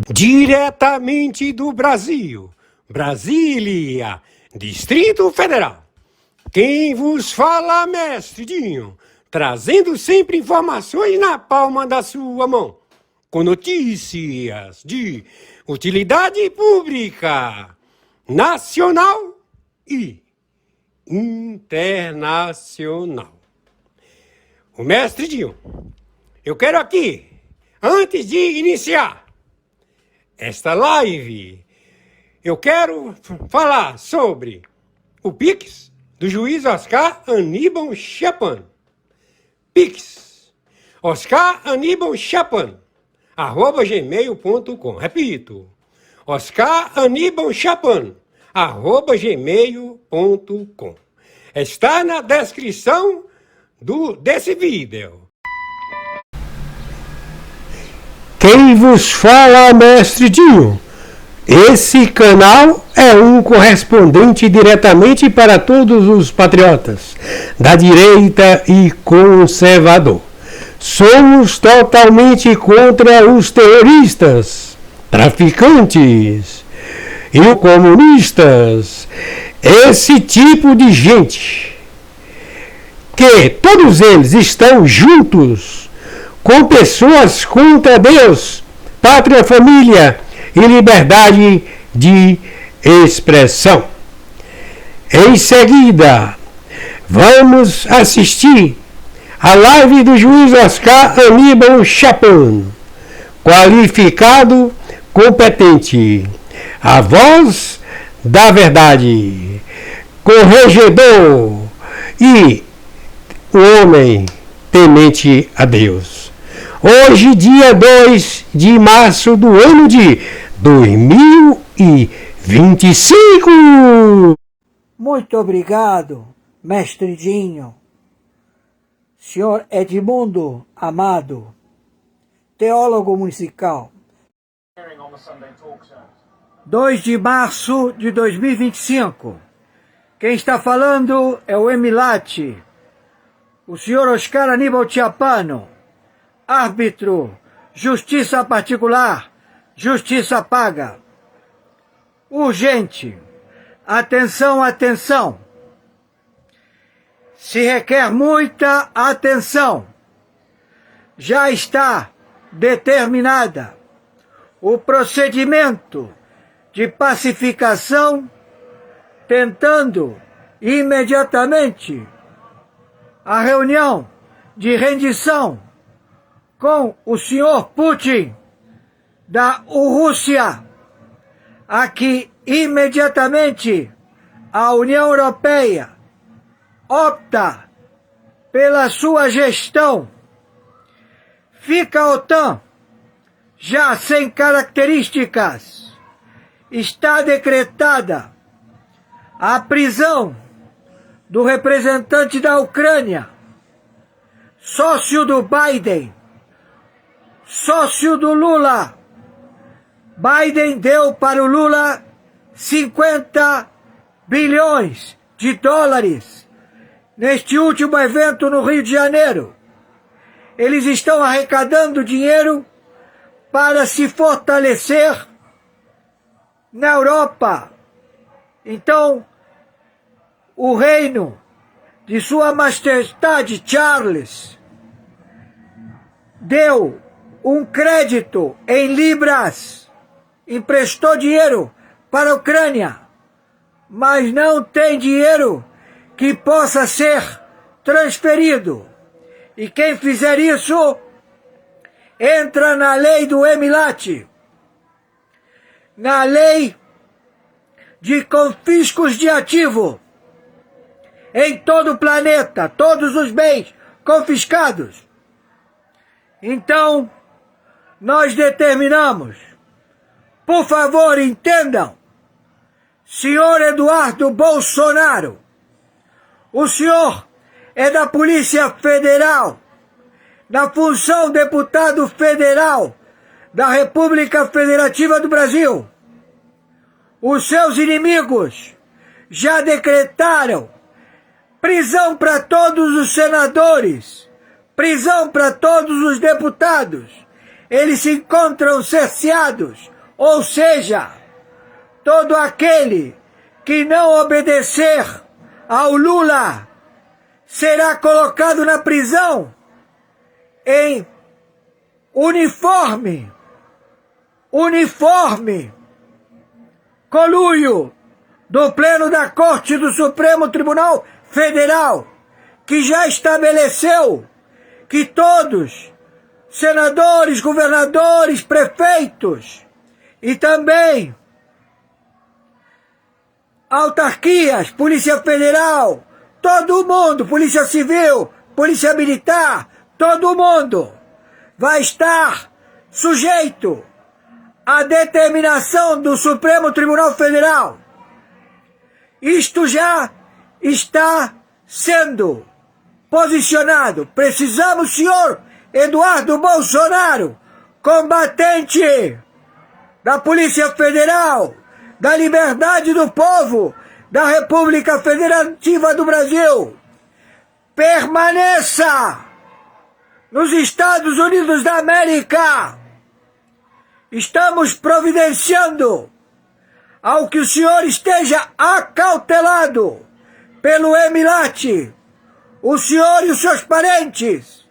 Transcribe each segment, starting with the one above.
Diretamente do Brasil, Brasília, Distrito Federal. Quem vos fala, mestre Dinho, trazendo sempre informações na palma da sua mão, com notícias de utilidade pública, nacional e internacional. O mestre Dinho, eu quero aqui, antes de iniciar esta live, eu quero falar sobre o Pix do juiz Oscar Aníbal Chapan. Pix, Oscar Aníbal Chapan, @gmail.com. Repito, Oscar Aníbal Chapan, @gmail.com. Está na descrição desse vídeo. Quem vos fala, mestre Dinho? Esse canal é um correspondente diretamente para todos os patriotas, da direita e conservador. Somos totalmente contra os terroristas, traficantes e comunistas. Esse tipo de gente, que todos eles estão juntos com pessoas contra Deus, pátria, família e liberdade de expressão. Em seguida, vamos assistir a live do juiz Oscar Aníbal Chapan, qualificado, competente, a voz da verdade, corregedor e o homem temente a Deus. Hoje, dia 2 de março do ano de 2025. Muito obrigado, mestre Dinho. Senhor Edmundo Amado, teólogo musical. 2 de março de 2025. Quem está falando é o Emilate, o senhor Oscar Aníbal Chapan, árbitro, justiça particular, justiça paga. Urgente, atenção, atenção. Se requer muita atenção. Já está determinada o procedimento de pacificação, tentando imediatamente a reunião de rendição com o senhor Putin da Rússia, a que imediatamente a União Europeia opta pela sua gestão. Fica a OTAN já sem características. Está decretada a prisão do representante da Ucrânia, sócio do Biden, sócio do Lula. Biden deu para o Lula 50 bilhões de dólares neste último evento no Rio de Janeiro. Eles estão arrecadando dinheiro para se fortalecer na Europa. Então, o reino de Sua Majestade Charles deu um crédito em libras, emprestou dinheiro para a Ucrânia, mas não tem dinheiro que possa ser transferido. E quem fizer isso, entra na lei do Emilate, na lei de confiscos de ativo em todo o planeta, todos os bens confiscados. Então, nós determinamos, por favor, entendam, senhor Eduardo Bolsonaro, o senhor é da Polícia Federal, na função deputado federal da República Federativa do Brasil. os seus inimigos já decretaram prisão para todos os senadores, prisão para todos os deputados. Eles se encontram cerceados, ou seja, todo aquele que não obedecer ao Lula será colocado na prisão em uniforme, conluio do Pleno da Corte do Supremo Tribunal Federal, que já estabeleceu que todos, senadores, governadores, prefeitos e também autarquias, Polícia Federal, todo mundo, Polícia Civil, Polícia Militar, todo mundo vai estar sujeito à determinação do Supremo Tribunal Federal. Isto já está sendo posicionado. Precisamos, senhor Eduardo Bolsonaro, combatente da Polícia Federal, da liberdade do povo, da República Federativa do Brasil, permaneça nos Estados Unidos da América. Estamos providenciando ao que o senhor esteja acautelado pelo Emilate, o senhor e os seus parentes,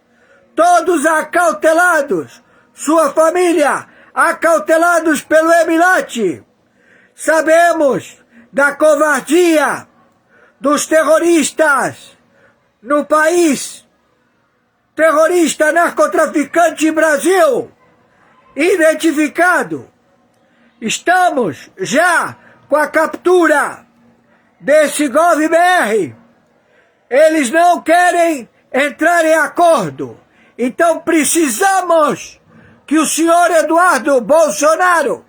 todos acautelados, sua família acautelados pelo Emilate. Sabemos da covardia dos terroristas no país, terrorista narcotraficante Brasil, identificado. Estamos já com a captura desse GovBR. Eles não querem entrar em acordo. Então precisamos que o senhor Eduardo Bolsonaro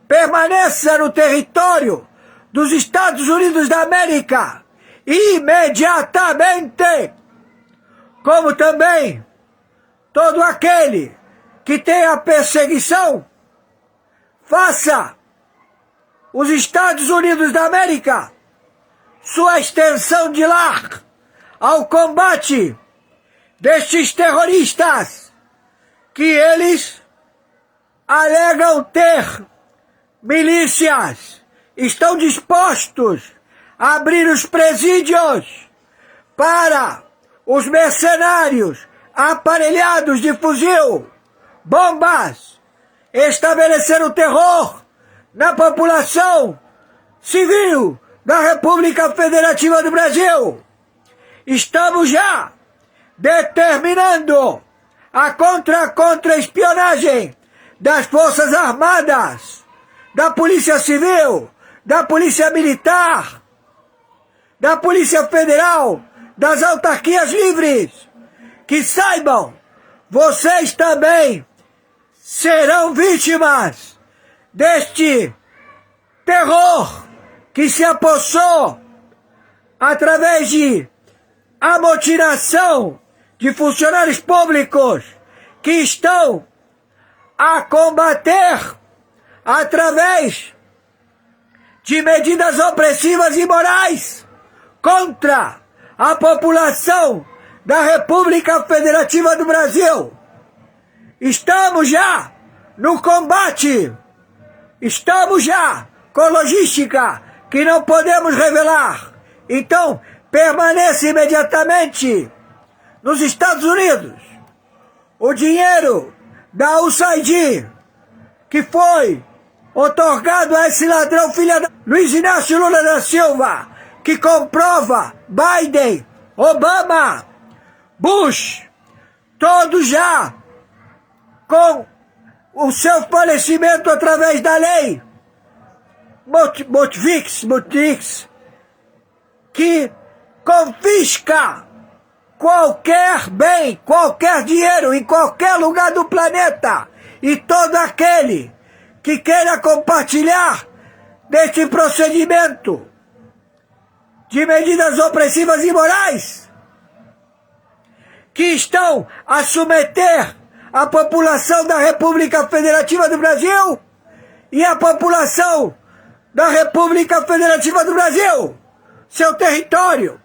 permaneça no território dos Estados Unidos da América imediatamente, como também todo aquele que tenha perseguição, faça os Estados Unidos da América sua extensão de lar ao combate destes terroristas que eles alegam ter milícias, estão dispostos a abrir os presídios para os mercenários aparelhados de fuzil, bombas, estabelecer o terror na população civil da República Federativa do Brasil. Estamos já determinando a contra-espionagem das Forças Armadas, da Polícia Civil, da Polícia Militar, da Polícia Federal, das autarquias livres. Que saibam, vocês também serão vítimas deste terror que se apossou através de amotinação de funcionários públicos que estão a combater através de medidas opressivas e imorais contra a população da República Federativa do Brasil. Estamos já no combate, estamos já com logística que não podemos revelar. Então, permaneça imediatamente nos Estados Unidos. O dinheiro da USAID, que foi otorgado a esse ladrão filha da Luiz Inácio Lula da Silva, que comprova Biden, Obama, Bush, todos já com o seu falecimento através da lei Motvix, que confisca qualquer bem, qualquer dinheiro em qualquer lugar do planeta, e todo aquele que queira compartilhar deste procedimento de medidas opressivas e imorais que estão a submeter a população da República Federativa do Brasil e a população da República Federativa do Brasil, seu território.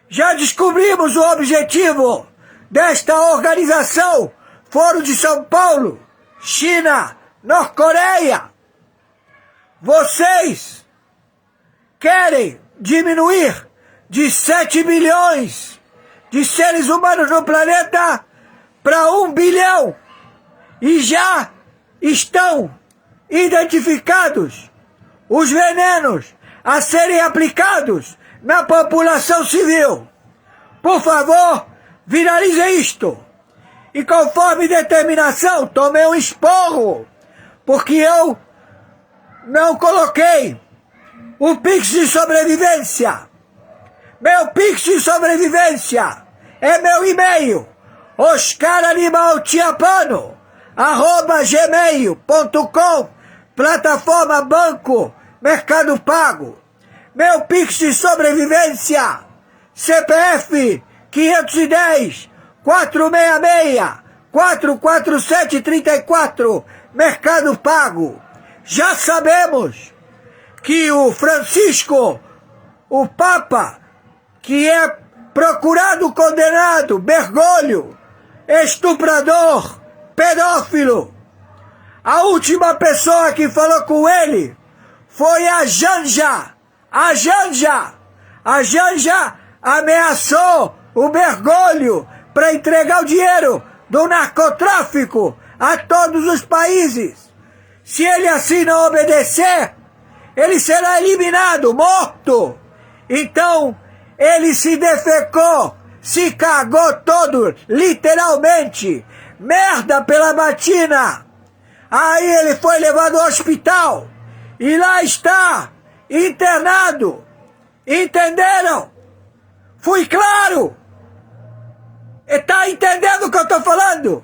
Já descobrimos o objetivo desta organização, Foro de São Paulo, China, Norte-Coreia. Vocês querem diminuir de 7 bilhões de seres humanos no planeta para 1 bilhão. E já estão identificados os venenos a serem aplicados na população civil. Por favor, viralize isto. E conforme determinação, tomei um esporro, porque eu não coloquei o Pix de sobrevivência. Meu Pix de sobrevivência é meu e-mail, oscaranimaltiapano@gmail.com, plataforma Banco Mercado Pago. Meu Pix de sobrevivência, CPF 510 466 44734, Mercado Pago. Já sabemos que o Francisco, o Papa, que é procurado condenado, Bergoglio, estuprador, pedófilo, a última pessoa que falou com ele foi a Janja. A Janja ameaçou o Bergoglio para entregar o dinheiro do narcotráfico a todos os países. Se ele assim não obedecer, ele será eliminado, morto. Então, ele se defecou, se cagou todo, literalmente. Merda pela batina. Aí ele foi levado ao hospital e lá está, internado. Entenderam? Fui claro? Está entendendo o que eu estou falando?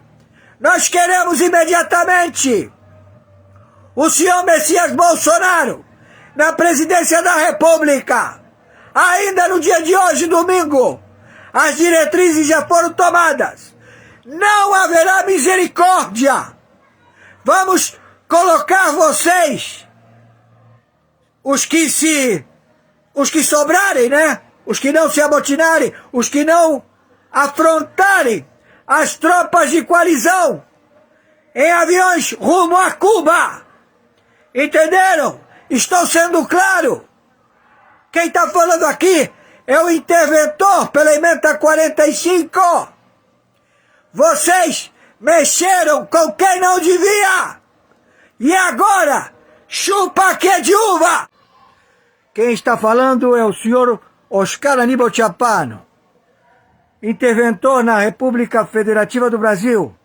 Nós queremos imediatamente o senhor Messias Bolsonaro na presidência da República. Ainda no dia de hoje, domingo, as diretrizes já foram tomadas. Não haverá misericórdia. Vamos colocar vocês, os que sobrarem, né? Os que não se amotinarem, os que não afrontarem as tropas de coalizão em aviões rumo a Cuba. Entenderam? Estou sendo claro. Quem está falando aqui é o interventor pela emenda 45. Vocês mexeram com quem não devia. E agora, chupa que é de uva. Quem está falando é o senhor Oscar Aníbal Tiapano, interventor na República Federativa do Brasil,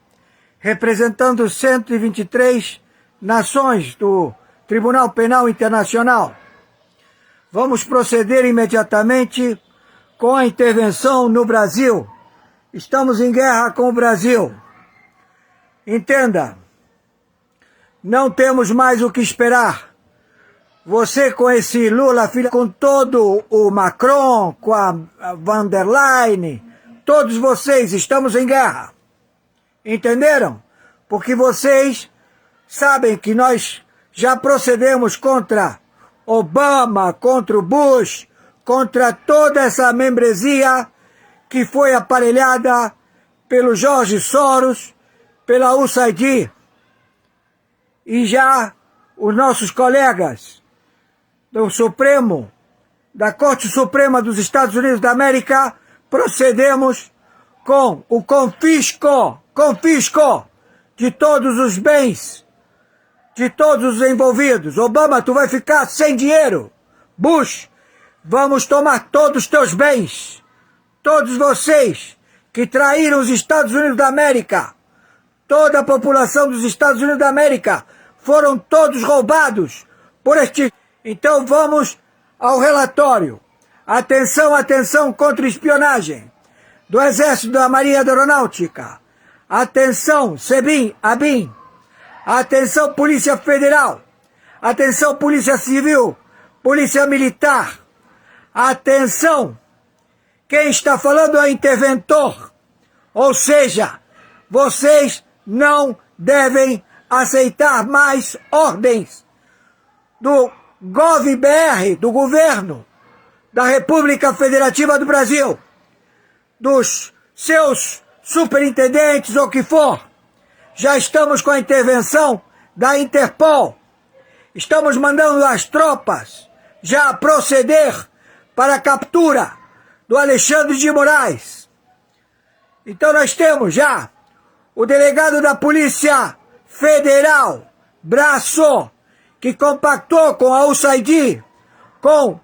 representando 123 nações do Tribunal Penal Internacional. Vamos proceder imediatamente com a intervenção no Brasil. Estamos em guerra com o Brasil. Entenda, não temos mais o que esperar. Você com esse Lula, com todo o Macron, com a Van der Leyen, todos vocês estamos em guerra. Entenderam? Porque vocês sabem que nós já procedemos contra Obama, contra o Bush, contra toda essa membresia que foi aparelhada pelo Jorge Soros, pela USAID. E já os nossos colegas do Supremo, da Corte Suprema dos Estados Unidos da América, procedemos com o confisco de todos os bens, de todos os envolvidos. Obama, tu vai ficar sem dinheiro. Bush, vamos tomar todos os teus bens. Todos vocês que traíram os Estados Unidos da América, toda a população dos Estados Unidos da América, foram todos roubados por este... Então vamos ao relatório. Atenção, atenção, contra-espionagem do Exército, da Marinha da Aeronáutica. Atenção, SEBIN, ABIN. Atenção, Polícia Federal. Atenção, Polícia Civil, Polícia Militar. Atenção, quem está falando é o interventor. Ou seja, vocês não devem aceitar mais ordens GovBR do governo da República Federativa do Brasil, dos seus superintendentes ou o que for. Já estamos com a intervenção da Interpol. Estamos mandando as tropas já proceder para a captura do Alexandre de Moraes. Então nós temos já o delegado da Polícia Federal, Braço, que compactou com a USAID, com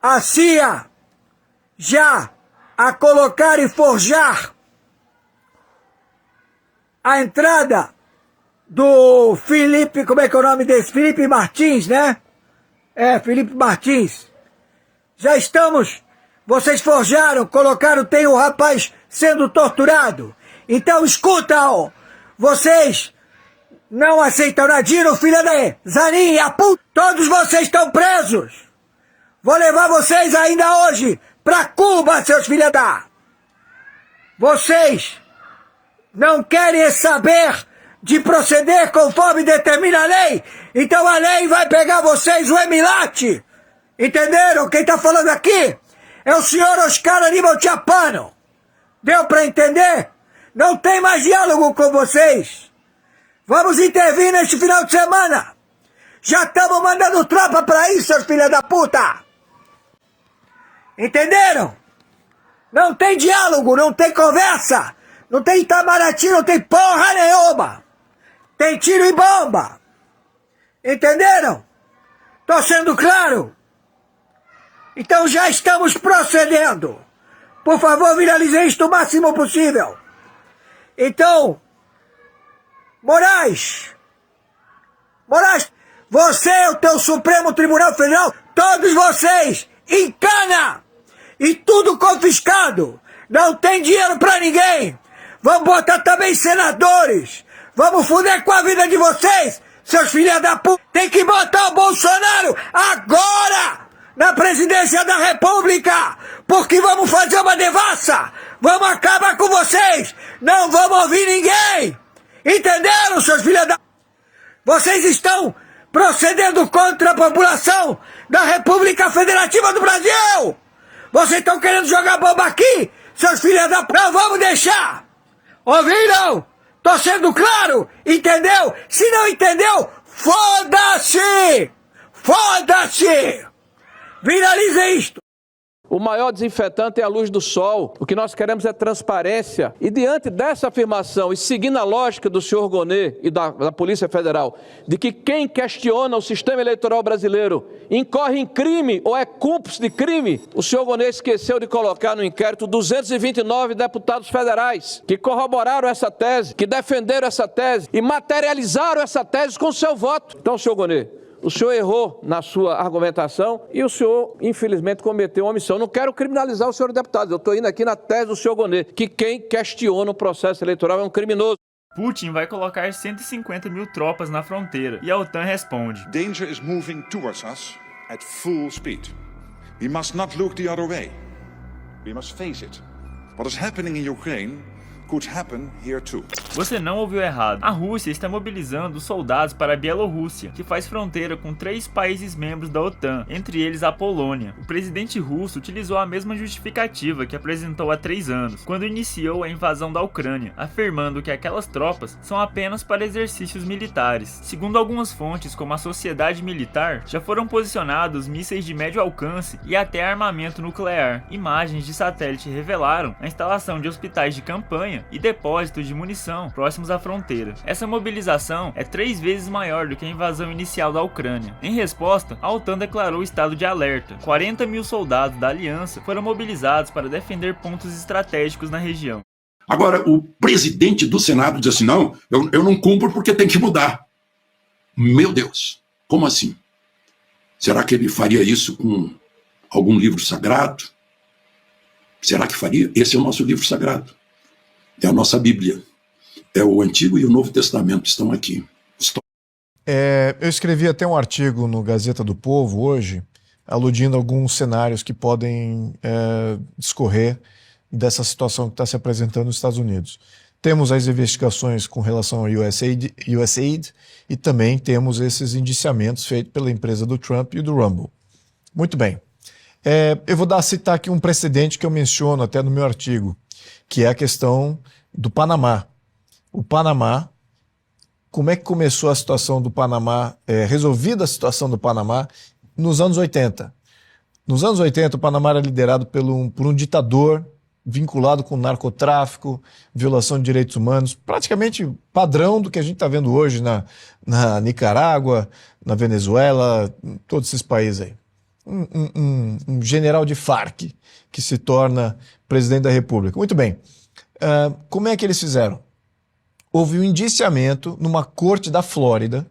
a CIA, já a colocar e forjar a entrada do Felipe, como é que é o nome desse? Felipe Martins, né? Felipe Martins. Já estamos, vocês forjaram, colocaram, tem o rapaz sendo torturado. Então escuta, ó, vocês não aceitam Nadino, filha da Zanin, a puta, todos vocês estão presos. Vou levar vocês ainda hoje pra Cuba, seus filha da. Vocês não querem saber de proceder conforme determina a lei, então a lei vai pegar vocês o emilate. Entenderam? Quem tá falando aqui é o senhor Oscar Aníbal Chapano. Deu pra entender? Não tem mais diálogo com vocês. Vamos intervir neste final de semana. Já estamos mandando tropa pra isso, seus filha da puta. Entenderam? Não tem diálogo, não tem conversa, não tem Itamaraty, não tem porra nenhuma. Tem tiro e bomba. Entenderam? Tô sendo claro? Então já estamos procedendo. Por favor, viralizem isto o máximo possível. Então, Moraes, você é o teu Supremo Tribunal Federal, todos vocês, em cana, e tudo confiscado, não tem dinheiro pra ninguém. Vamos botar também senadores, vamos fuder com a vida de vocês, seus filha da puta. Tem que botar o Bolsonaro agora na presidência da República, porque vamos fazer uma devassa, vamos acabar com vocês, não vamos ouvir ninguém. Entenderam, seus filha da... Vocês estão procedendo contra a população da República Federativa do Brasil. Vocês estão querendo jogar bomba aqui, seus filhos da... Não vamos deixar. Ouviram? Tô sendo claro, entendeu? Se não entendeu, foda-se! Foda-se! Viralize isto! O maior desinfetante é a luz do sol. O que nós queremos é transparência. E diante dessa afirmação, e seguindo a lógica do senhor Gonê e da Polícia Federal, de que quem questiona o sistema eleitoral brasileiro incorre em crime ou é cúmplice de crime, o senhor Gonê esqueceu de colocar no inquérito 229 deputados federais que corroboraram essa tese, que defenderam essa tese e materializaram essa tese com seu voto. Então, senhor Gonê, o senhor errou na sua argumentação e o senhor, infelizmente, cometeu uma omissão. Não quero criminalizar o senhor deputado, eu estou indo aqui na tese do senhor Gonê, que quem questiona o processo eleitoral é um criminoso. Putin vai colocar 150 mil tropas na fronteira e a OTAN responde: Danger is moving towards us at full speed. We must not look the other way. We must face it. What is happening in Ukraine could happen here too. Você não ouviu errado. A Rússia está mobilizando soldados para a Bielorrússia, que faz fronteira com 3 países membros da OTAN, entre eles a Polônia. O presidente russo utilizou a mesma justificativa que apresentou há 3 anos, quando iniciou a invasão da Ucrânia, afirmando que aquelas tropas são apenas para exercícios militares. Segundo algumas fontes, como a Sociedade Militar, já foram posicionados mísseis de médio alcance e até armamento nuclear. Imagens de satélite revelaram a instalação de hospitais de campanha e depósitos de munição próximos à fronteira. Essa mobilização é 3 vezes maior do que a invasão inicial da Ucrânia. Em resposta, a OTAN declarou estado de alerta. 40 mil soldados da aliança foram mobilizados para defender pontos estratégicos na região. Agora, o presidente do Senado diz assim, não, eu não cumpro porque tem que mudar. Meu Deus, como assim? Será que ele faria isso com algum livro sagrado? Será que faria? Esse é o nosso livro sagrado. É a nossa Bíblia. É o Antigo e o Novo Testamento estão aqui. Eu escrevi até um artigo no Gazeta do Povo hoje, aludindo a alguns cenários que podem discorrer dessa situação que está se apresentando nos Estados Unidos. Temos as investigações com relação ao USAID e também temos esses indiciamentos feitos pela empresa do Trump e do Rumble. Muito bem. Eu vou citar aqui um precedente que eu menciono até no meu artigo, que é a questão do Panamá. O Panamá, como é que começou a situação do Panamá, resolvida a situação do Panamá nos anos 80. Nos anos 80, o Panamá era liderado por um ditador vinculado com narcotráfico, violação de direitos humanos, praticamente padrão do que a gente está vendo hoje na Nicarágua, na Venezuela, todos esses países aí. Um general de Farc que se torna presidente da República. Muito bem. Como é que eles fizeram? Houve um indiciamento numa corte da Flórida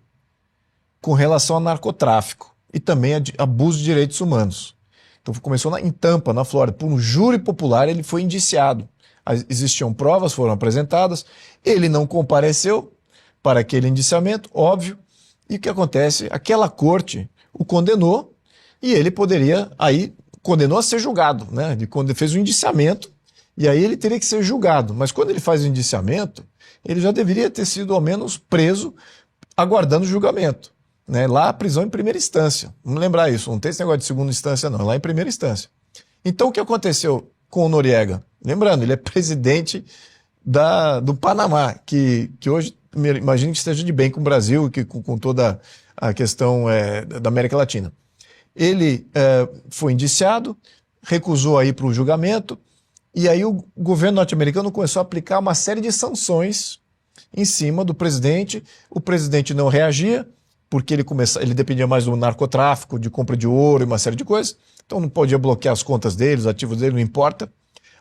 com relação a narcotráfico e também a abuso de direitos humanos. Então começou em Tampa, na Flórida. Por um júri popular ele foi indiciado. Existiam provas, foram apresentadas. Ele não compareceu para aquele indiciamento, óbvio. E o que acontece? Aquela corte o condenou e ele condenou a ser julgado, né? Ele fez um indiciamento e aí ele teria que ser julgado. Mas quando ele faz o indiciamento, ele já deveria ter sido ao menos preso aguardando o julgamento. Né? Lá a prisão em primeira instância. Vamos lembrar isso, não tem esse negócio de segunda instância não, é lá em primeira instância. Então o que aconteceu com o Noriega? Lembrando, ele é presidente do Panamá, que hoje imagino que esteja de bem com o Brasil, com toda a questão da América Latina. Ele foi indiciado, recusou a ir para o julgamento, e aí o governo norte-americano começou a aplicar uma série de sanções em cima do presidente. O presidente não reagia, porque ele dependia mais do narcotráfico, de compra de ouro e uma série de coisas. Então não podia bloquear as contas dele, os ativos dele, não importa.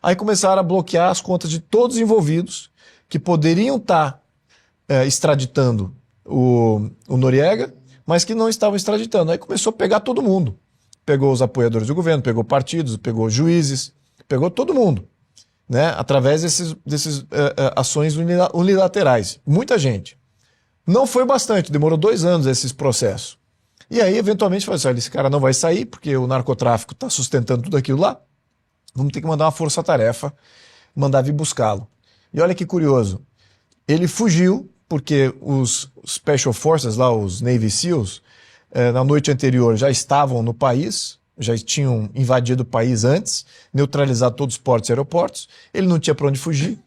Aí começaram a bloquear as contas de todos os envolvidos que poderiam estar extraditando o Noriega, mas que não estavam extraditando. Aí começou a pegar todo mundo. Pegou os apoiadores do governo, pegou partidos, pegou juízes, pegou todo mundo, né? Através desses ações unilaterais. Muita gente. Não foi bastante, demorou 2 anos esses processos. E aí, eventualmente, falou assim, olha, esse cara não vai sair, porque o narcotráfico está sustentando tudo aquilo lá. Vamos ter que mandar uma força-tarefa, mandar vir buscá-lo. E olha que curioso, ele fugiu, porque os Special Forces, lá, os Navy SEALs, na noite anterior já estavam no país, já tinham invadido o país antes, neutralizado todos os portos e aeroportos, ele não tinha para onde fugir.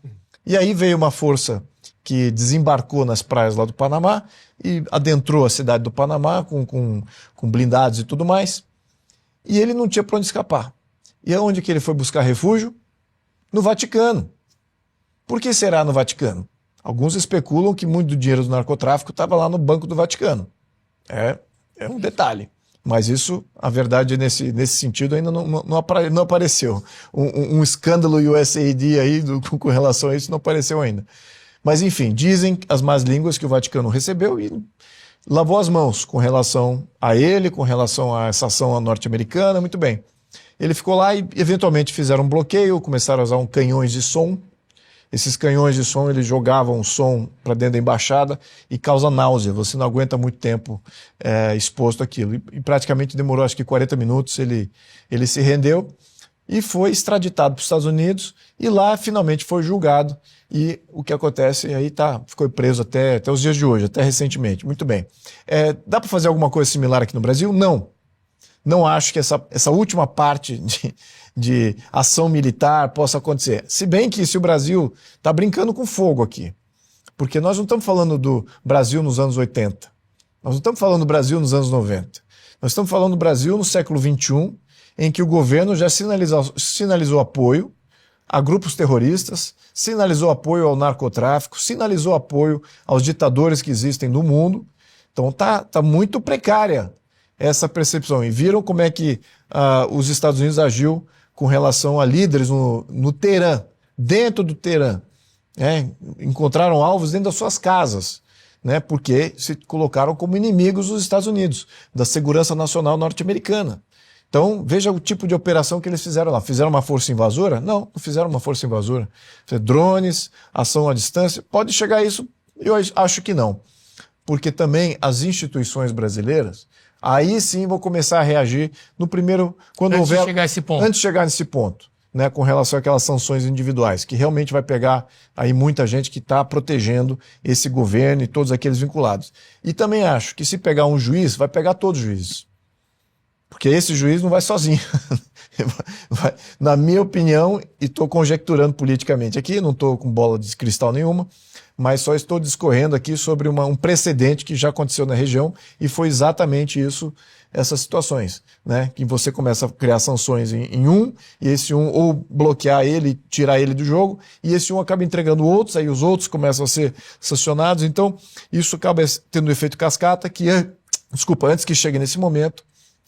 E aí veio uma força que desembarcou nas praias lá do Panamá e adentrou a cidade do Panamá com blindados e tudo mais. E ele não tinha para onde escapar. E aonde que ele foi buscar refúgio? No Vaticano. Por que será no Vaticano? Alguns especulam que muito do dinheiro do narcotráfico estava lá no Banco do Vaticano. É um detalhe. Mas isso, a verdade, nesse sentido, ainda não apareceu. Um escândalo USAID aí com relação a isso não apareceu ainda. Mas, enfim, dizem as más línguas que o Vaticano recebeu e lavou as mãos com relação a ele, com relação a essa ação norte-americana, muito bem. Ele ficou lá e, eventualmente, fizeram um bloqueio, começaram a usar canhões de som. Esses canhões de som, eles jogavam o som para dentro da embaixada e causa náusea. Você não aguenta muito tempo exposto àquilo. E praticamente demorou, acho que 40 minutos, ele se rendeu e foi extraditado para os Estados Unidos e lá finalmente foi julgado. E o que acontece aí ficou preso até os dias de hoje, até recentemente. Muito bem. Dá para fazer alguma coisa similar aqui no Brasil? Não. Não acho que essa última parte de ação militar possa acontecer. Se bem que se o Brasil está brincando com fogo aqui, porque nós não estamos falando do Brasil nos anos 80, nós não estamos falando do Brasil nos anos 90, nós estamos falando do Brasil no século XXI, em que o governo já sinalizou apoio a grupos terroristas, sinalizou apoio ao narcotráfico, sinalizou apoio aos ditadores que existem no mundo. Então tá muito precária essa percepção. E viram como é que os Estados Unidos agiu com relação a líderes no Teherã, dentro do Teherã. Encontraram alvos dentro das suas casas, né, porque se colocaram como inimigos dos Estados Unidos, da segurança nacional norte-americana. Então, veja o tipo de operação que eles fizeram lá. Fizeram uma força invasora? Não fizeram uma força invasora. Drones, ação à distância, pode chegar a isso? Eu acho que não. Porque também as instituições brasileiras, aí sim vão começar a reagir no primeiro, quando antes de chegar a esse ponto. Antes de chegar nesse ponto. né, com relação àquelas sanções individuais, que realmente vai pegar aí muita gente que está protegendo esse governo e todos aqueles vinculados. E também acho que se pegar um juiz, vai pegar todos os juízes. Porque esse juiz não vai sozinho. Na minha opinião, e estou conjecturando politicamente aqui, não estou com bola de cristal nenhuma, mas só estou discorrendo aqui sobre um precedente que já aconteceu na região e foi exatamente isso, essas situações, né? Que você começa a criar sanções em um, e esse um ou bloquear ele, tirar ele do jogo, e esse um acaba entregando outros, aí os outros começam a ser sancionados, então isso acaba tendo um efeito cascata que, antes que chegue nesse momento,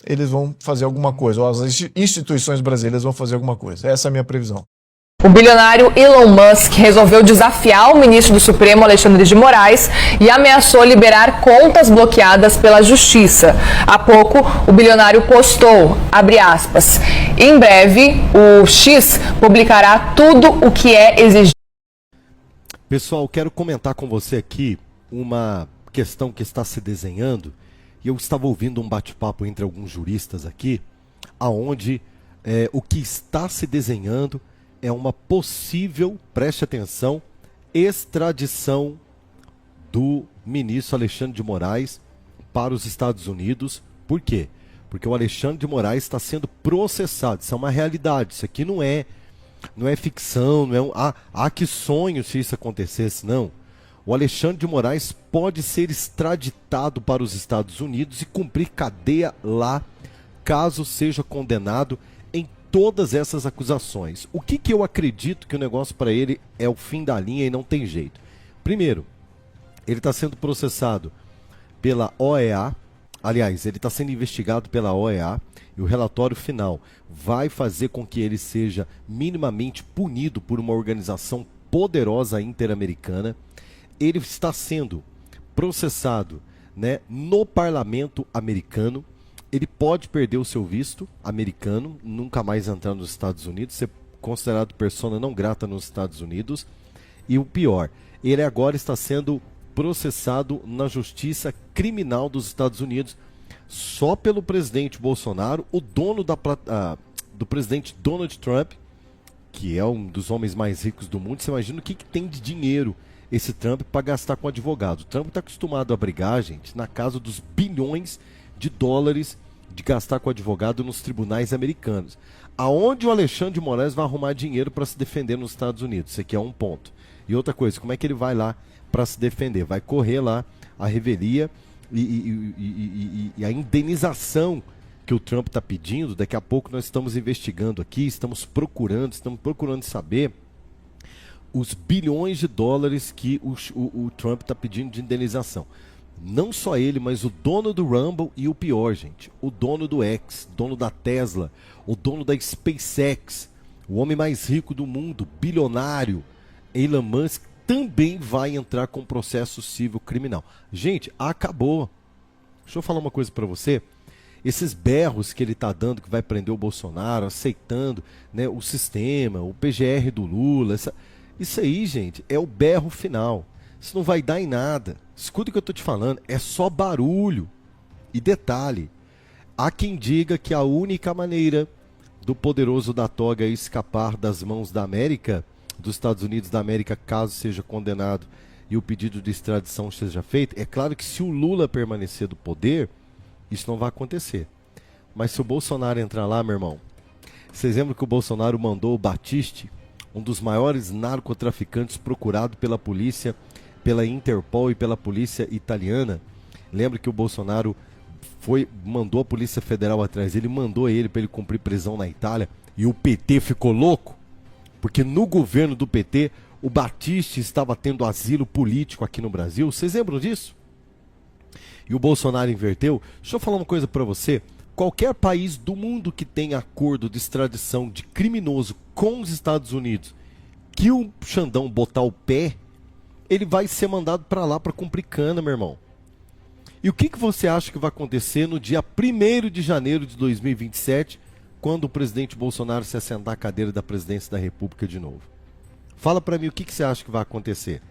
eles vão fazer alguma coisa, ou as instituições brasileiras vão fazer alguma coisa. Essa é a minha previsão. O bilionário Elon Musk resolveu desafiar o ministro do Supremo, Alexandre de Moraes, e ameaçou liberar contas bloqueadas pela Justiça. Há pouco, o bilionário postou, abre aspas, em breve, o X publicará tudo o que é exigido. Pessoal, quero comentar com você aqui uma questão que está se desenhando. E eu estava ouvindo um bate-papo entre alguns juristas aqui, aonde o que está se desenhando é uma possível, preste atenção, extradição do ministro Alexandre de Moraes para os Estados Unidos. Por quê? Porque o Alexandre de Moraes está sendo processado. Isso é uma realidade. Isso aqui não é ficção, não é que sonho se isso acontecesse, não. O Alexandre de Moraes pode ser extraditado para os Estados Unidos e cumprir cadeia lá, caso seja condenado em todas essas acusações. O que eu acredito que o negócio para ele é o fim da linha e não tem jeito? Primeiro, ele está sendo processado pela OEA, aliás, ele está sendo investigado pela OEA, e o relatório final vai fazer com que ele seja minimamente punido por uma organização poderosa interamericana. Ele está sendo processado, né, no parlamento americano. Ele pode perder o seu visto americano, nunca mais entrar nos Estados Unidos, ser considerado persona não grata nos Estados Unidos. E o pior, ele agora está sendo processado na justiça criminal dos Estados Unidos só pelo presidente Bolsonaro, o dono do presidente Donald Trump, que é um dos homens mais ricos do mundo. Você imagina o que tem de dinheiro esse Trump para gastar com advogado. O Trump está acostumado a brigar, gente, na casa dos bilhões de dólares de gastar com advogado nos tribunais americanos. Aonde o Alexandre de Moraes vai arrumar dinheiro para se defender nos Estados Unidos? Isso aqui é um ponto. E outra coisa, como é que ele vai lá para se defender? Vai correr lá a revelia e a indenização que o Trump está pedindo. Daqui a pouco nós estamos investigando aqui, estamos procurando saber os bilhões de dólares que o Trump está pedindo de indenização. Não só ele, mas o dono do Rumble e o pior, gente, o dono do X, dono da Tesla, o dono da SpaceX, o homem mais rico do mundo, bilionário, Elon Musk, também vai entrar com processo civil criminal. Gente, acabou. Deixa eu falar uma coisa para você. Esses berros que ele está dando, que vai prender o Bolsonaro, aceitando, né, o sistema, o PGR do Lula, isso aí, gente, é o berro final. Isso não vai dar em nada. Escuta o que eu estou te falando, é só barulho. E detalhe, há quem diga que a única maneira do poderoso da toga escapar das mãos da América, dos Estados Unidos da América, caso seja condenado e o pedido de extradição seja feito, é claro que se o Lula permanecer do poder, isso não vai acontecer. Mas se o Bolsonaro entrar lá, meu irmão, vocês lembram que o Bolsonaro mandou o Battisti, um dos maiores narcotraficantes procurado pela polícia, pela Interpol e pela polícia italiana? Lembra que o Bolsonaro mandou a Polícia Federal atrás dele, mandou ele para ele cumprir prisão na Itália, e o PT ficou louco? Porque no governo do PT, o Battisti estava tendo asilo político aqui no Brasil. Vocês lembram disso? E o Bolsonaro inverteu. Deixa eu falar uma coisa para você. Qualquer país do mundo que tenha acordo de extradição de criminoso com os Estados Unidos, que o Xandão botar o pé, ele vai ser mandado para lá para cumprir cana, meu irmão. E o que você acha que vai acontecer no dia 1º de janeiro de 2027, quando o presidente Bolsonaro se assentar à cadeira da presidência da República de novo? Fala para mim o que você acha que vai acontecer.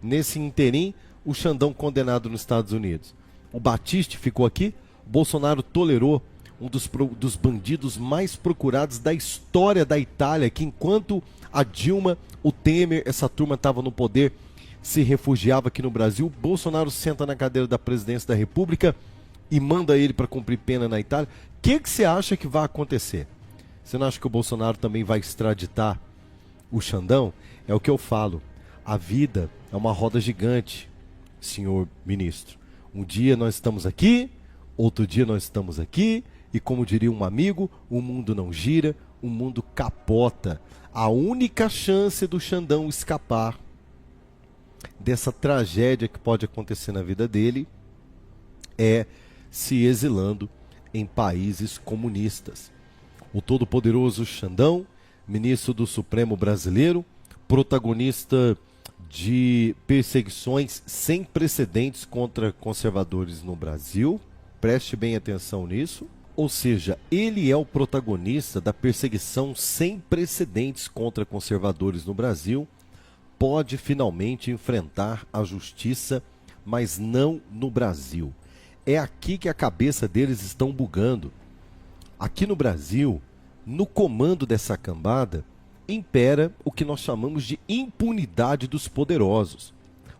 Nesse interim, o Xandão condenado nos Estados Unidos. O Battisti ficou aqui, o Bolsonaro tolerou um dos bandidos mais procurados da história da Itália, que enquanto a Dilma, o Temer, essa turma estava no poder, se refugiava aqui no Brasil, Bolsonaro senta na cadeira da presidência da República e manda ele para cumprir pena na Itália. O que você acha que vai acontecer? Você não acha que o Bolsonaro também vai extraditar o Xandão? É o que eu falo. A vida é uma roda gigante, senhor ministro. Um dia nós estamos aqui, outro dia nós estamos aqui, e como diria um amigo, o mundo não gira, o mundo capota. A única chance do Xandão escapar dessa tragédia que pode acontecer na vida dele é se exilando em países comunistas. O todo-poderoso Xandão, ministro do Supremo brasileiro, protagonista de perseguições sem precedentes contra conservadores no Brasil, preste bem atenção nisso, ou seja, ele é o protagonista da perseguição sem precedentes contra conservadores no Brasil, pode finalmente enfrentar a justiça, mas não no Brasil. É aqui que a cabeça deles estão bugando. Aqui no Brasil, no comando dessa cambada, impera o que nós chamamos de impunidade dos poderosos.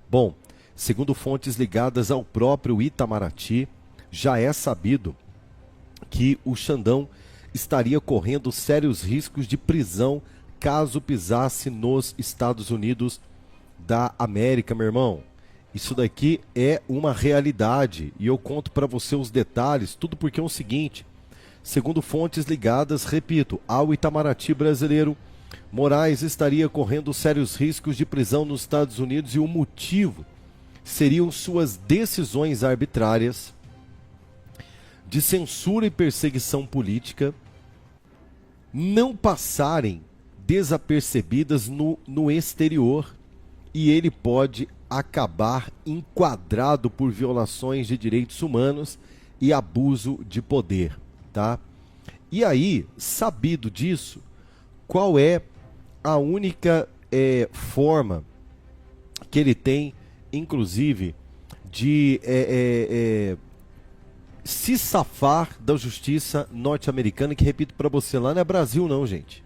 Bom, segundo fontes ligadas ao próprio Itamaraty, já é sabido que o Xandão estaria correndo sérios riscos de prisão caso pisasse nos Estados Unidos da América, meu irmão. Isso daqui é uma realidade e eu conto para você os detalhes, tudo porque é o seguinte, segundo fontes ligadas, repito, ao Itamaraty brasileiro, Moraes estaria correndo sérios riscos de prisão nos Estados Unidos e o motivo seriam suas decisões arbitrárias de censura e perseguição política não passarem desapercebidas no exterior e ele pode acabar enquadrado por violações de direitos humanos e abuso de poder, tá? E aí, sabido disso, qual é a única forma que ele tem, inclusive, de se safar da justiça norte-americana, que repito para você, lá não é Brasil não, gente.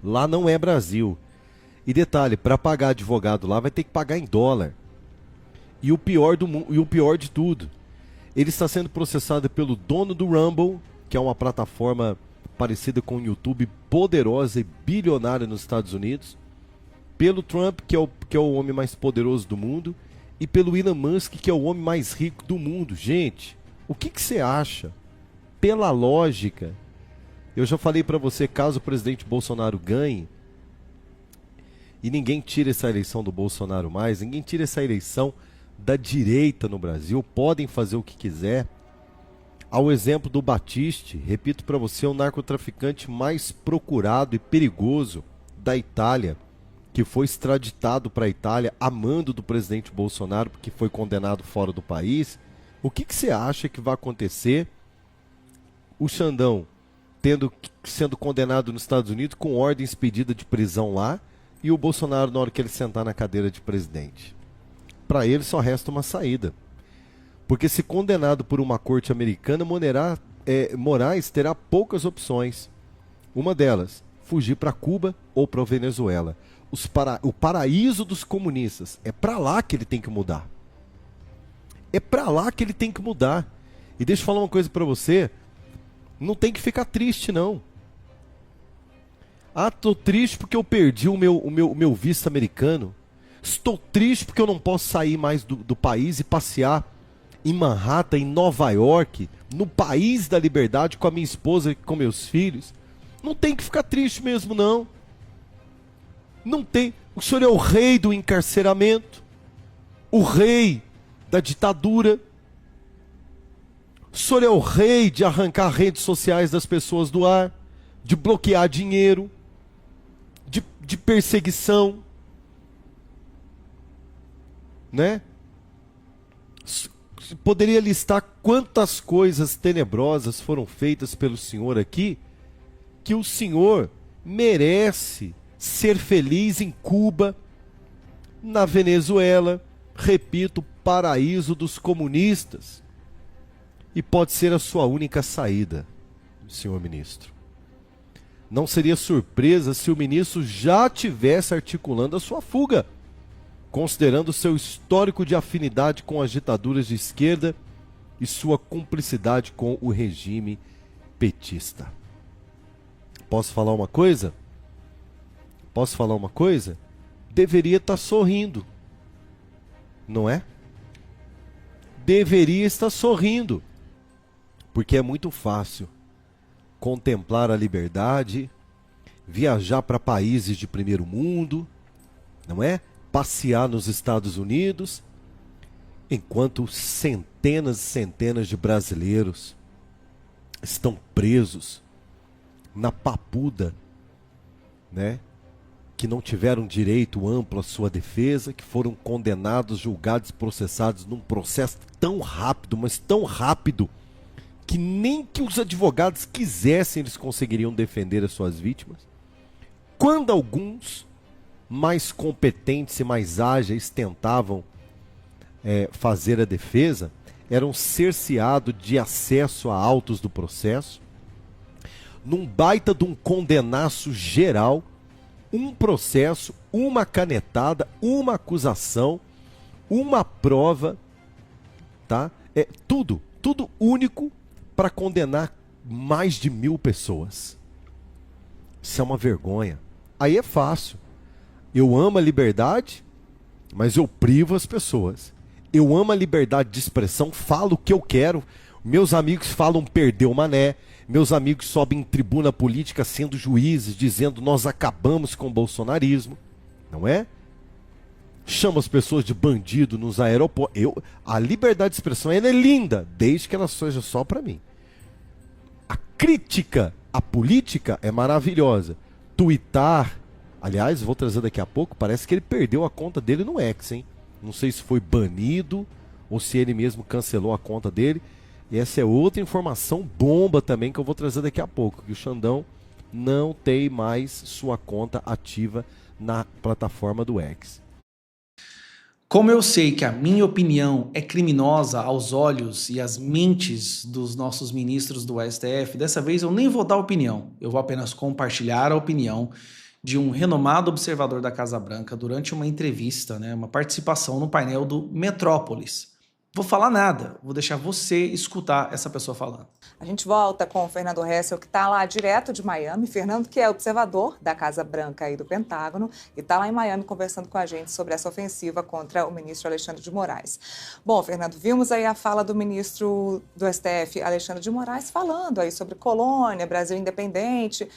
Lá não é Brasil. E detalhe, para pagar advogado lá vai ter que pagar em dólar. E o pior de tudo, ele está sendo processado pelo dono do Rumble, que é uma plataforma parecida com o YouTube, poderosa e bilionária nos Estados Unidos, pelo Trump, que é o homem mais poderoso do mundo, e pelo Elon Musk, que é o homem mais rico do mundo. Gente, o que você acha? Pela lógica, eu já falei para você, caso o presidente Bolsonaro ganhe, e ninguém tira essa eleição do Bolsonaro mais, ninguém tira essa eleição da direita no Brasil, podem fazer o que quiser. Ao exemplo do Battisti, repito para você, o narcotraficante mais procurado e perigoso da Itália, que foi extraditado para a Itália a mando do presidente Bolsonaro, porque foi condenado fora do país. O que você acha que vai acontecer? O Xandão sendo condenado nos Estados Unidos com ordem expedida de prisão lá, e o Bolsonaro na hora que ele sentar na cadeira de presidente. Para ele só resta uma saída. Porque se condenado por uma corte americana, Moraes terá poucas opções. Uma delas, fugir para Cuba ou para a Venezuela. O paraíso dos comunistas. É para lá que ele tem que mudar. É para lá que ele tem que mudar. E deixa eu falar uma coisa para você. Não tem que ficar triste, não. Ah, tô triste porque eu perdi o meu visto americano. Estou triste porque eu não posso sair mais do país e passear em Manhattan, em Nova York, no país da liberdade, com a minha esposa e com meus filhos. Não tem que ficar triste mesmo, não. Não tem. O senhor é o rei do encarceramento, o rei da ditadura. O senhor é o rei de arrancar redes sociais das pessoas do ar, de bloquear dinheiro, de perseguição, né? Poderia listar quantas coisas tenebrosas foram feitas pelo senhor aqui, que o senhor merece ser feliz em Cuba, na Venezuela, repito, paraíso dos comunistas, e pode ser a sua única saída. senhor ministro. Não seria surpresa se o ministro já tivesse articulando a sua fuga, considerando seu histórico de afinidade com as ditaduras de esquerda e sua cumplicidade com o regime petista. Posso falar uma coisa? Posso falar uma coisa? Deveria estar sorrindo, não é? Deveria estar sorrindo, porque é muito fácil contemplar a liberdade, viajar para países de primeiro mundo, não é? Passear nos Estados Unidos, enquanto centenas e centenas de brasileiros estão presos na papuda, né? Que não tiveram direito amplo à sua defesa, que foram condenados, julgados, processados num processo tão rápido, mas tão rápido, que nem que os advogados quisessem, eles conseguiriam defender as suas vítimas. Quando alguns mais competentes e mais ágeis tentavam fazer a defesa, eram cerceados de acesso a autos do processo, num baita de um condenaço geral, um processo, uma canetada, uma acusação, uma prova, tá? Tudo único para condenar mais de 1000 pessoas. Isso é uma vergonha. Aí é fácil. Eu amo a liberdade, mas eu privo as pessoas. Eu amo a liberdade de expressão, falo o que eu quero. Meus amigos falam perdeu mané. Meus amigos sobem em tribuna política sendo juízes, dizendo nós acabamos com o bolsonarismo. Não é? Chama as pessoas de bandido nos aeroportos. A liberdade de expressão ela é linda, desde que ela seja só para mim. A crítica à política é maravilhosa. Tuitar, aliás, vou trazer daqui a pouco, parece que ele perdeu a conta dele no X, hein? Não sei se foi banido ou se ele mesmo cancelou a conta dele. E essa é outra informação bomba também que eu vou trazer daqui a pouco, que o Xandão não tem mais sua conta ativa na plataforma do X. Como eu sei que a minha opinião é criminosa aos olhos e às mentes dos nossos ministros do STF, dessa vez eu nem vou dar opinião, eu vou apenas compartilhar a opinião de um renomado observador da Casa Branca durante uma entrevista, uma participação no painel do Metrópolis. Vou falar nada, vou deixar você escutar essa pessoa falando. A gente volta com o Fernando Hessel, que está lá direto de Miami. Fernando, que é observador da Casa Branca e do Pentágono, e está lá em Miami conversando com a gente sobre essa ofensiva contra o ministro Alexandre de Moraes. Bom, Fernando, vimos aí a fala do ministro do STF, Alexandre de Moraes, falando aí sobre colônia, Brasil independente.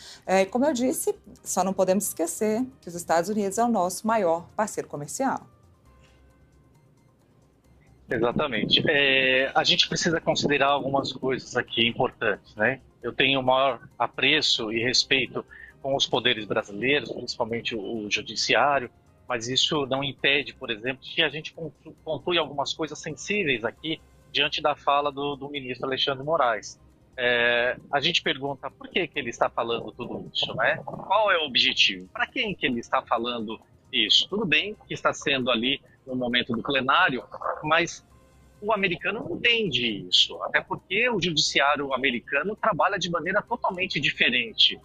Como eu disse, só não podemos esquecer que os Estados Unidos é o nosso maior parceiro comercial. Exatamente. A gente precisa considerar algumas coisas aqui importantes, né? Eu tenho o maior apreço e respeito com os poderes brasileiros, principalmente o judiciário, mas isso não impede, por exemplo, que a gente pontue algumas coisas sensíveis aqui diante da fala do ministro Alexandre de Moraes. A gente pergunta por que ele está falando tudo isso, né? Qual é o objetivo? Para quem que ele está falando isso? Tudo bem que está sendo ali no momento do plenário, mas o americano não entende isso, até porque o judiciário americano trabalha de maneira totalmente diferente.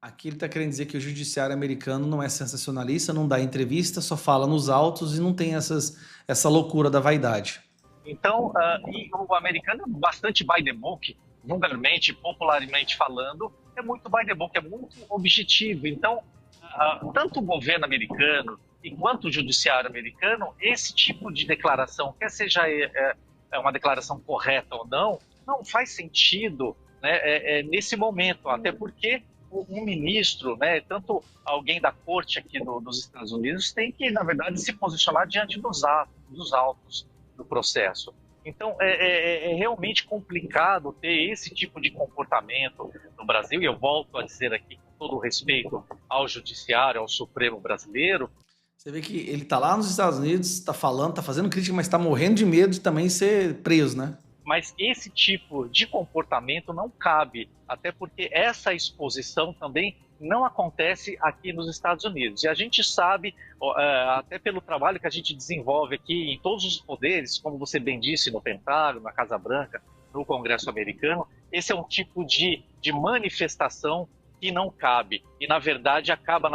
Aqui ele está querendo dizer que o judiciário americano não é sensacionalista, não dá entrevista, só fala nos autos e não tem essa loucura da vaidade. Então, e o americano é bastante by the book, vulgarmente, popularmente falando, é muito by the book, é muito objetivo. Então, tanto o governo americano enquanto o judiciário americano, esse tipo de declaração, quer seja uma declaração correta ou não faz sentido, né, nesse momento, até porque um ministro, né, tanto alguém da corte aqui dos Estados Unidos, tem que, na verdade, se posicionar diante dos autos do processo. Então, é realmente complicado ter esse tipo de comportamento no Brasil, e eu volto a dizer aqui, com todo o respeito ao judiciário, ao Supremo brasileiro. Você vê que ele está lá nos Estados Unidos, está falando, está fazendo crítica, mas está morrendo de medo de também ser preso, né? Mas esse tipo de comportamento não cabe, até porque essa exposição também não acontece aqui nos Estados Unidos. E a gente sabe, até pelo trabalho que a gente desenvolve aqui em todos os poderes, como você bem disse, no Pentágono, na Casa Branca, no Congresso americano, esse é um tipo de manifestação que não cabe. E, na verdade, acaba,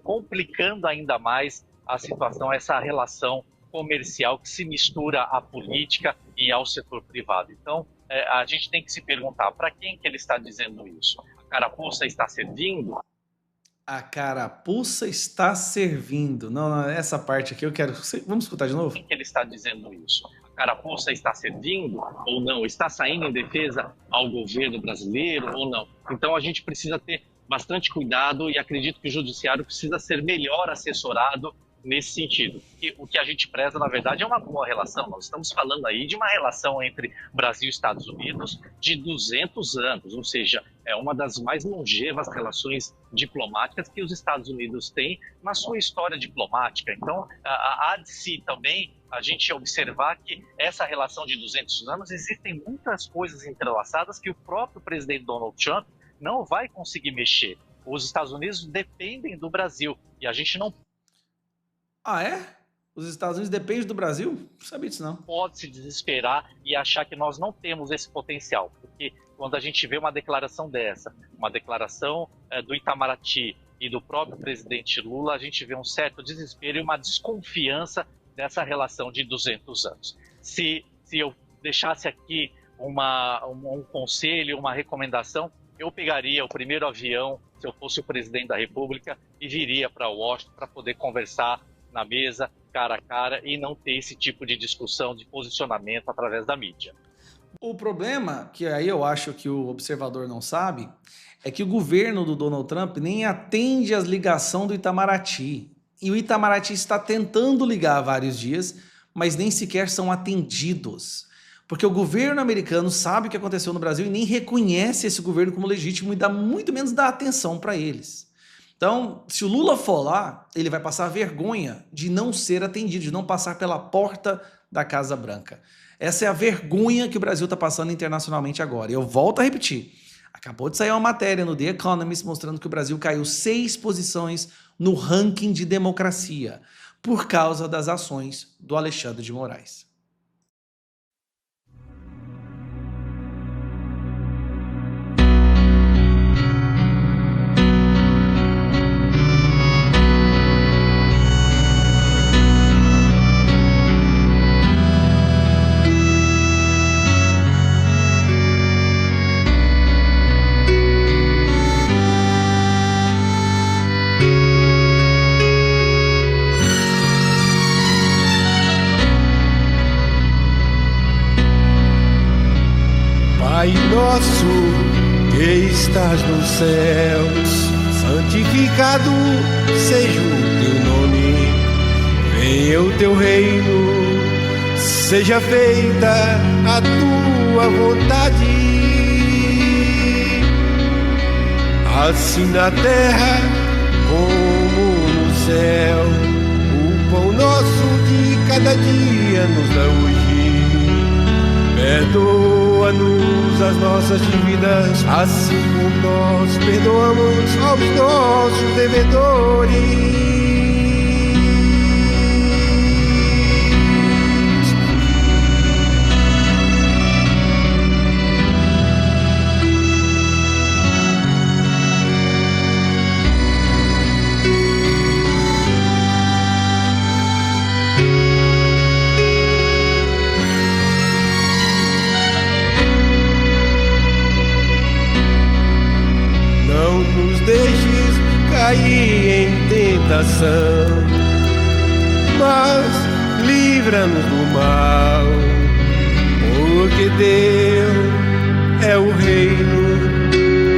complicando ainda mais a situação, essa relação comercial que se mistura à política e ao setor privado. Então, a gente tem que se perguntar, para quem que ele está dizendo isso? A carapuça está servindo? A carapuça está servindo. Não, essa parte aqui eu quero... Vamos escutar de novo? Quem que ele está dizendo isso? A carapuça está servindo ou não? Está saindo em defesa ao governo brasileiro ou não? Então a gente precisa ter bastante cuidado e acredito que o judiciário precisa ser melhor assessorado nesse sentido. E o que a gente preza, na verdade, é uma boa relação. Nós estamos falando aí de uma relação entre Brasil e Estados Unidos de 200 anos, ou seja, é uma das mais longevas relações diplomáticas que os Estados Unidos têm na sua história diplomática. Então, há de si também a gente observar que essa relação de 200 anos, existem muitas coisas entrelaçadas que o próprio presidente Donald Trump não vai conseguir mexer. Os Estados Unidos dependem do Brasil e a gente não... Ah, é? Os Estados Unidos dependem do Brasil? Não sabia disso, não. Pode se desesperar e achar que nós não temos esse potencial. Porque quando a gente vê uma declaração dessa, uma declaração do Itamaraty e do próprio presidente Lula, a gente vê um certo desespero e uma desconfiança dessa relação de 200 anos. Se eu deixasse aqui um conselho, uma recomendação, eu pegaria o primeiro avião, se eu fosse o presidente da República, e viria para Washington para poder conversar na mesa, cara a cara, e não ter esse tipo de discussão, de posicionamento através da mídia. O problema, que aí eu acho que o observador não sabe, é que o governo do Donald Trump nem atende às ligações do Itamaraty. E o Itamaraty está tentando ligar há vários dias, mas nem sequer são atendidos. Porque o governo americano sabe o que aconteceu no Brasil e nem reconhece esse governo como legítimo e muito menos dá atenção para eles. Então, se o Lula for lá, ele vai passar vergonha de não ser atendido, de não passar pela porta da Casa Branca. Essa é a vergonha que o Brasil está passando internacionalmente agora. E eu volto a repetir. Acabou de sair uma matéria no The Economist mostrando que o Brasil caiu 6 posições no ranking de democracia por causa das ações do Alexandre de Moraes. Pai nosso que estás nos céus, santificado seja o teu nome. Venha o teu reino, seja feita a tua vontade, assim na terra como no céu. O pão nosso de cada dia nos dá hoje. Perdoa-nos as nossas dívidas, assim como nós perdoamos aos nossos devedores. Não nos deixes cair em tentação, mas livra-nos do mal, porque teu é o reino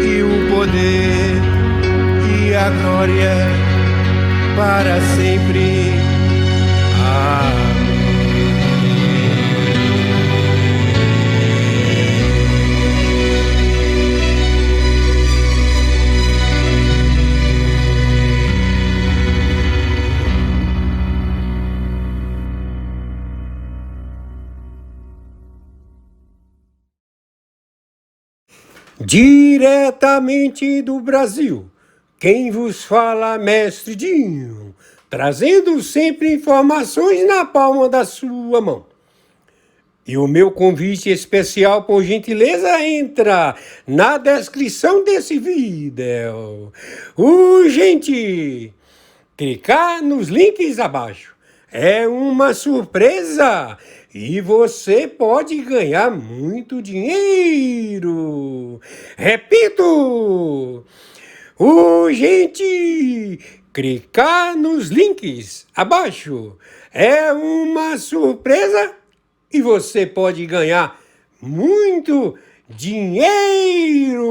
e o poder e a glória para sempre. Amém. Diretamente do Brasil, quem vos fala, Mestre Dinho, trazendo sempre informações na palma da sua mão. E o meu convite especial, por gentileza, entra na descrição desse vídeo. Urgente! Clicar nos links abaixo. É uma surpresa e você pode ganhar muito dinheiro. Repito! Urgente! Clicar nos links abaixo. É uma surpresa e você pode ganhar muito dinheiro.